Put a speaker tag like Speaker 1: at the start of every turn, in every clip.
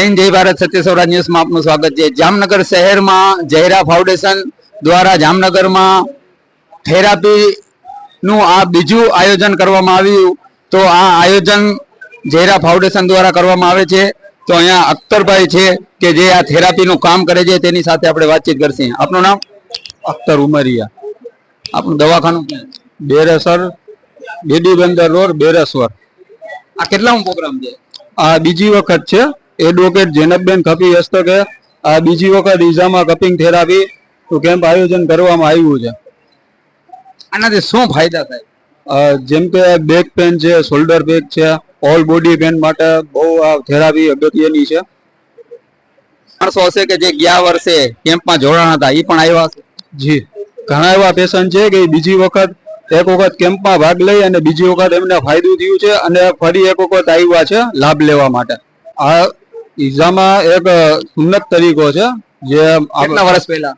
Speaker 1: જય હિન્દ જય ભારત સત્ય સ્વરાજ ન્યૂઝમાં આપનું સ્વાગત છે। જામનગર શહેરમાં જયરા ફાઉન્ડેશન દ્વારા જામનગરમાં થેરાપી નું આ બીજું આયોજન કરવામાં આવ્યું। તો આ આયોજન જયરા ફાઉન્ડેશન દ્વારા કરવામાં આવે છે। તો અહીંયા અખ્તરભાઈ છે કે જે આ થેરાપીનું કામ કરે છે, તેની સાથે આપણે વાતચીત કરશું। આપનું નામ?
Speaker 2: અખ્તર ઉમરિયા,
Speaker 1: આપનું દવાખાનું ક્યાં?
Speaker 2: બેરેસર, બેડી બંદર રોડ, બેરેશ્વર।
Speaker 1: આ કેટલામો પ્રોગ્રામ છે?
Speaker 2: આ બીજી વખત છે। એડવોકેટ જેનબબેન ખપી હસ્તકે આ બીજી વખત ઈઝામા કપિંગ થેરાપી કેમ્પ આયોજન કરવામાં આવ્યું છે।
Speaker 1: આનાથી શું ફાયદા થાય?
Speaker 2: જેમ કે બેક પેન છે, શોલ્ડર પેન છે, ઓલ બોડી પેન માટે બહુ આ થેરાપી અગત્યની છે।
Speaker 1: માણસો હશે કે જે ગયા વર્ષે કેમ્પમાં જોડાણા હતા, એ પણ આવ્યા હશે?
Speaker 2: જી, ઘણા એવા પેશન્ટ છે કે બીજી વખત એક વખત કેમ્પમાં ભાગ લઈ અને બીજી વખત એમને ફાયદો થયું છે અને ફરી એક વખત આવ્યા છે લાભ લેવા માટે। આ ઈઝામાં એક સુન્નત તરીકો છે જે
Speaker 1: કેટલા વર્ષ પહેલા?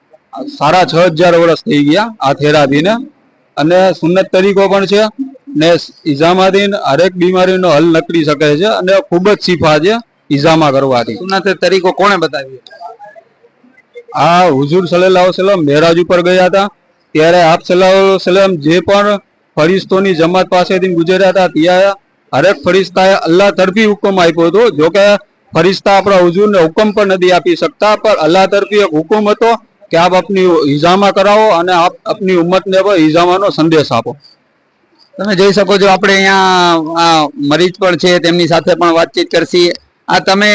Speaker 2: 6500 વર્ષ થઈ ગયા આ થેરાપીને, અને સુન્નત તરીકો પણ છે ને ઈઝામાંથી હરેક બીમારીનો હલ નીકળી શકે છે અને ખૂબ જ શિફા છે ઈઝામા કરવાથી।
Speaker 1: સુન્નત તરીકો કોણે બતાવ્યો?
Speaker 2: આ હુજુર સલ્લલ્લાહુ અલૈહિ વસલ્લમ મેરાજ ઉપર ગયા હતા ત્યારે આપ સલ્લલ્લાહુ અલૈહિ વસલ્લમ જે પણ ફરિશ્તોની જમાત પાસેથી ગુજર્યા હતા ત્યાં હરેક ફરિશ્તાએ અલ્લાહ તરફી હુકમ આપ્યો હતો। જોકે ફરિશ્તા આપણા હુજુરને હુકમ પણ નથી આપી શકતા, પણ અલ્લાહ તરફી એક હુકમ હતો કે આપ આપની હિજામા કરાવો અને આપ આપની ઉમ્મતને પણ હિજામાનો સંદેશ આપો।
Speaker 1: તમે જોઈ શકો છો આપણે અહીંયા મરીજ પણ છે, તેમની સાથે પણ વાતચીત કરશી। આ તમે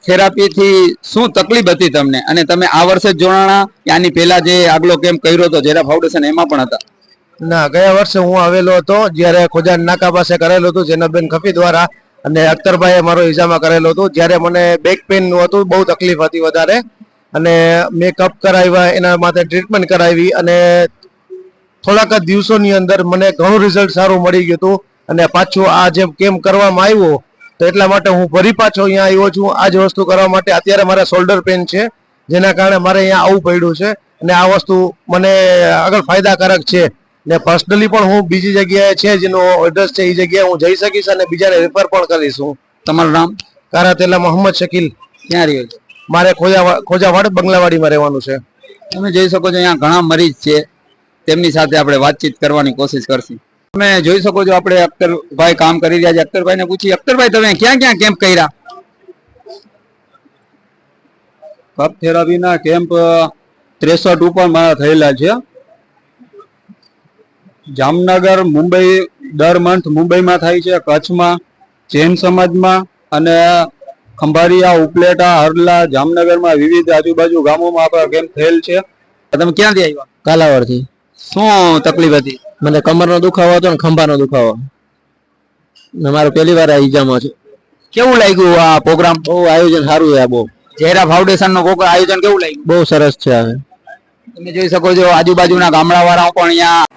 Speaker 1: થેરાપીથી શું તકલીફ હતી તમને, અને તમે આ વર્ષે જ જોડાણા કે આની પહેલા જે આગલો કેમ્પ કર્યો હતો જયરા ફાઉન્ડેશન એમાં પણ હતા?
Speaker 3: ના, ગયા વર્ષે હું આવેલો હતો જ્યારે ખોજાન નાકા પાસે કરેલું હતું જેનબબેન ખફી દ્વારા, અને અખ્તરભાઈએ મારો ઈજામા કરેલો હતો જ્યારે મને બેક પેનનું હતું, બહુ તકલીફ હતી વધારે, અને મેં કપ કરાવ્યા, એના માટે ટ્રીટમેન્ટ કરાવી અને થોડાક જ દિવસોની અંદર મને ઘણું રિઝલ્ટ સારું મળી ગયું હતું। અને પાછું આ જે કેમ્પ કરવામાં આવ્યો તો એટલા માટે હું ફરી પાછો અહીંયા આવ્યો છું આ જ વસ્તુ કરવા માટે। અત્યારે મારે શોલ્ડર પેન છે જેના કારણે મારે અહીંયા આવવું પડ્યું છે, અને આ વસ્તુ મને આગળ ફાયદાકારક છે ને પર્સનલી પણ હું બીજી જગ્યાએ છે જેનો એડ્રેસ છે એ જગ્યાએ હું જઈ શકીશ અને બીજાને રેફર પણ કરીશ હું।
Speaker 1: તમારું નામ?
Speaker 3: કારાતેલા મોહમ્મદ શકીલ।
Speaker 1: ક્યાં રહ્યો છો?
Speaker 3: મારે ખોજાવાડ બંગલાવાડીમાં રહેવાનું છે।
Speaker 1: તમે જોઈ શકો છો અહીંયા ઘણા મરીજ છે, તેમની સાથે આપણે વાતચીત કરવાની કોશિશ કરશું। તમે જોઈ શકો છો આપણે અખ્તરભાઈ કામ કરી રહ્યા છે। અખ્તરભાઈને પૂછી, અખ્તરભાઈ તમે ક્યાં ક્યાં કેમ્પ કર્યા?
Speaker 2: કપ થેરાપીના કેમ્પ 63 ઉપર મારા થયેલા છે। જામનગર, મુંબઈ, દર મંથ મુંબઈમાં થાય છે, કચ્છમાં, જૈન સમાજમાં, અને ખંભાળિયા, ઉપલેટા, હરલા, જામનગરમાં વિવિધ આજુબાજુ ગામોમાં આપણા કેમ્પ થયેલ છે।
Speaker 1: તમે ક્યાંથી આવ્યા?
Speaker 3: કાલાવડથી।
Speaker 1: શું તકલીફ હતી?
Speaker 3: મને કમરનો દુખાવો હતો ને ખંભાનો દુખાવો, ને મારો પહેલી વાર આ ઈજામા છે।
Speaker 1: કેવું લાગ્યું આ પ્રોગ્રામ?
Speaker 3: બહુ આયોજન સારું છે આ, બહુ
Speaker 1: જયરા ફાઉન્ડેશન નો આયોજન કેવું લાગ્યું?
Speaker 3: બહુ સરસ છે આ।
Speaker 1: તમે જોઈ શકો છો આજુબાજુના ગામડા વાળાઓ પણ અહીંયા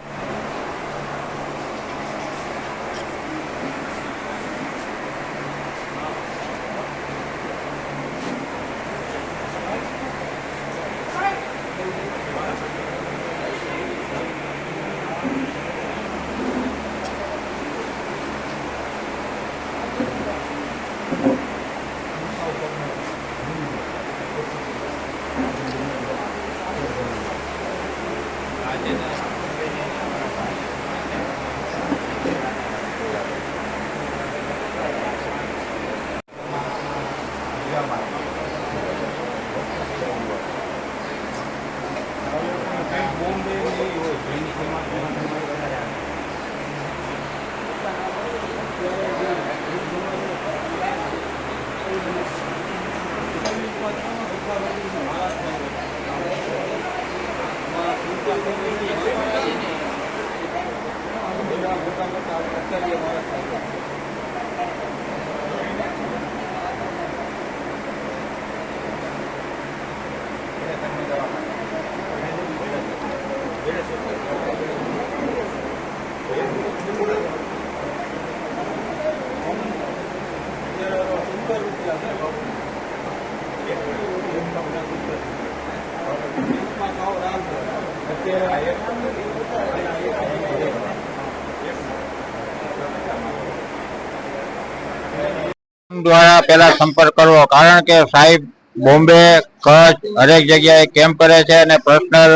Speaker 4: દ્વારા પેલા સંપર્ક કરવો, કારણ કે સાહેબ બોમ્બે, કચ્છ હરેક જગ્યાએ કેમ્પ કરે છે અને પર્સનલ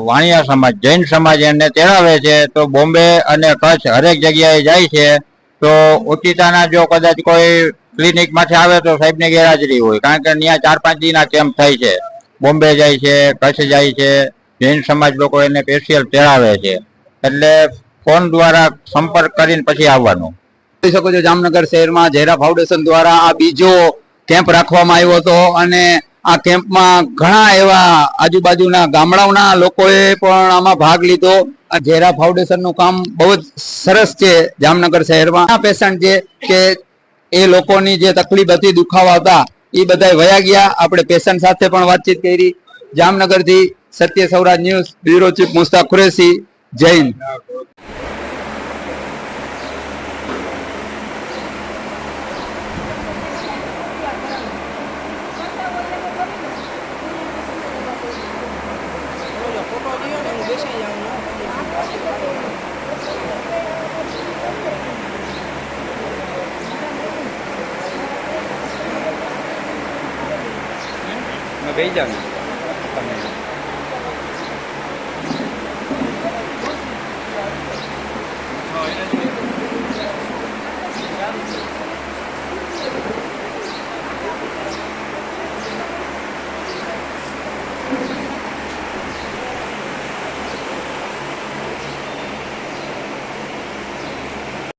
Speaker 4: વાણિયા સમાજ, જૈન સમાજ એને તેડાવે છે. તો બોમ્બે અને કચ્છ હરેક જગ્યાએ જાય છે. તો ઓચિતાના જો કદાચ કોઈ ક્લિનિક માંથી આવે તો સાહેબની ગેરહાજરી હોય, કારણ કે ત્યાં 4-5 દીના કેમ્પ થાય છે. બોમ્બે જાય છે, કચ્છ જાય છે, જૈન સમાજ લોકો એને સ્પેશિયલ તેડાવે છે. એટલે ફોન દ્વારા સંપર્ક કરીને પછી આવવાનું.
Speaker 1: જોઈ શકો છો જામનગર શહેરમાં જયરા ફાઉન્ડેશન દ્વારા આ બીજો કેમ્પ રાખવામાં આવ્યો હતો અને આ કેમ્પમાં ઘણા એવા આજુબાજુના ગામડાઓના લોકોએ પણ આમાં ભાગ લીધો. આ જયરા ફાઉન્ડેશનનું કામ બહુ જ સરસ છે જામનગર શહેરમાં. આ પેશન્ટ છે કે એ લોકોની જે તકલીફ હતી, દુખાવા હતા, એ બધા વયા ગયા. આપણે પેશન્ટ સાથે પણ વાતચીત કરી. જામનગરથી સત્ય સૌરાજ news, bureau chief Mushtaq Qureshi, Jain.
Speaker 2: બેસી જાવ.